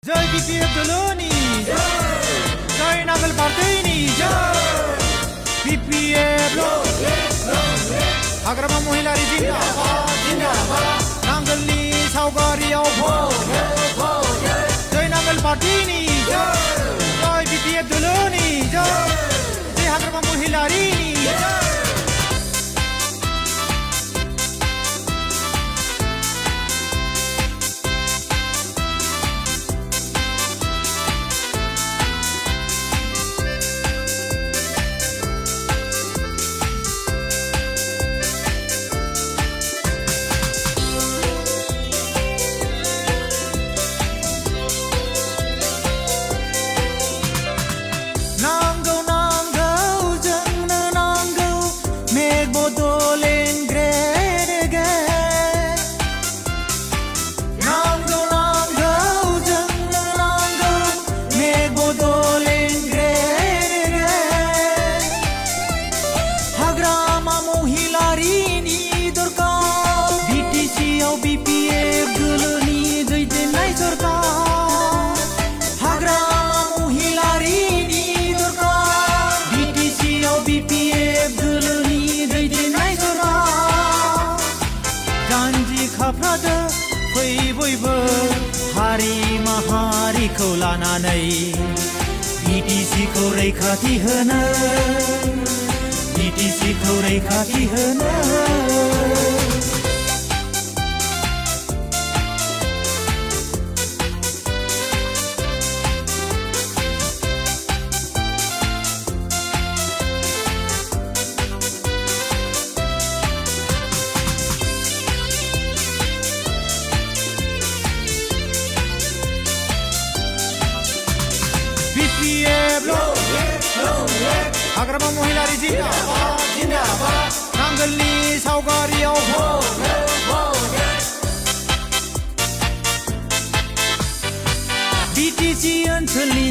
जय BPF दलोनि जय नांगोल पार्टीनि BPF हाग्रामा महिलारि जिंदाबाद नांगोलनि सावगारियाव भट जय नांगोल पार्टीनि जय बीपीएफ दलोनि जय हाग्रामा महिलारिनि बयबो हारि माहारिखौ लानानै बिटिसिखौ रैखाथि होनो हाग्रामा महिलारि जिंदाबाद नांगोलनि सावगारियाव भट बिटिसि ओनसोलनि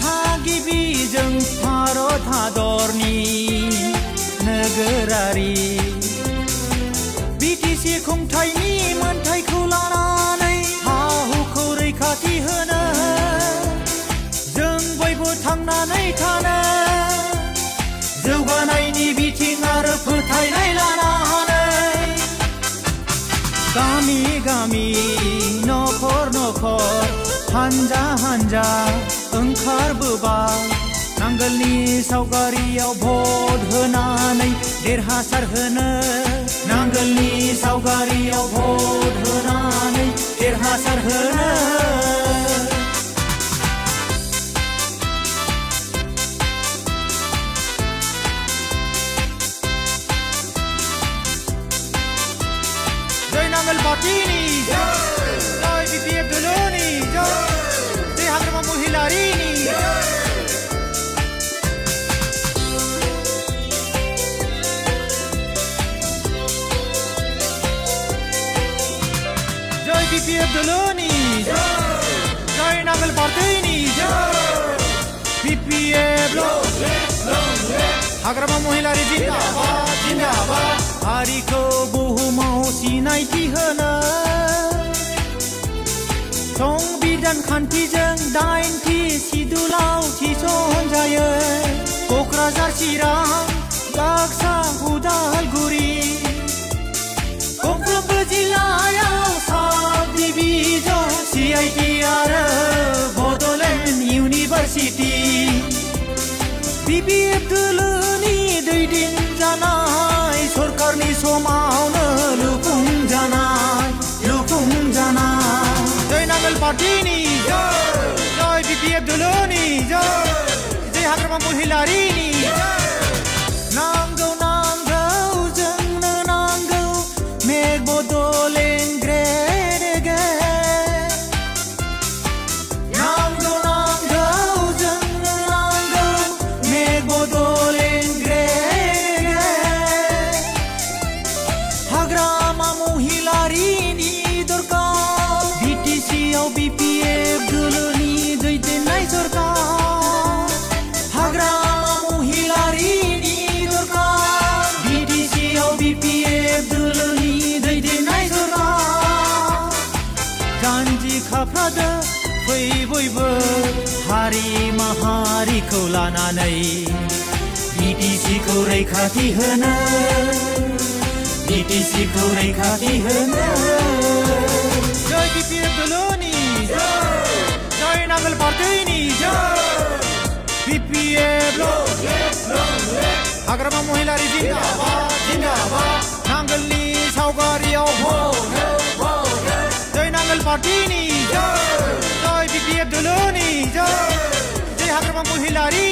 थागिबि जों भारत हादरनि नोगोरारि बिटिसि खुंथायनि मोनथायखौ लानानै हा-हुखौ रैखाथि होनो जों बयबो थांनानै थानो जौगानायनि बिथिं आरो फोथायनाय लानानै गामि गामि नखर नखर हानजा हानजा ओंखारबोबाय नांगोलनि सावगारियाव भट होनानै देरहासार होनो नांगोलनि सावगारियाव भट होनानै देरहासार होनो नांगोल पार्टीनि जय बीपीएफ दलोनि जय हाग्रामा महिलारिनि जय बीपीएफ दलोनि जय नांगोल पार्टीनि बीपीएफ हाग्रामा महिलारि जिंदाबाद हारिखौ बुहुमाव सिनायथि होनो संबिधान खान्थिजों 8थि सिदुलाव थिसनजायो क'क्राझार चिरां बाक्सा उदालगुरि गंफ्रोमबो जिल्लायाव साब डिभिजन CIT आरो बड'लेण्ड इउनिभारसिटि बीपीएफ दोलोनि दैदेनजानाय सरकारनि समावनो लुफुंजानाय जय नांगोल पार्टीनि जय बीपीएफ दोलोनि जय हाग्रामा महिलारिनि नांगौ जोंनो नांगौ मेक बड'लेण्ड ग्रेट एगेन नांगौ जोंनो नांगौ मेक बड'लेण्ड ग्रेट एगेन हाग्रामा महिलारिनि दरकार बिटिसिआव बीपीएफ दोलोनि दैदेननाय सरकार हाग्रामा बयबो हारि माहारिखौ लानानै बिटिसिखौ रैखाथि होनो बिटिसिखौ रैखाथि होनो जय बिपिएफ दलनि जय नांगोल पार्टीनि बिपिएफ हाग्रामा महिलारि जिन्दाबाद जिन्दाबाद नांगोलनि सावगारियाव भट जय नांगोल पार्टीनि जय बिपिएफ दलनि जय हाग्रामा महिलारि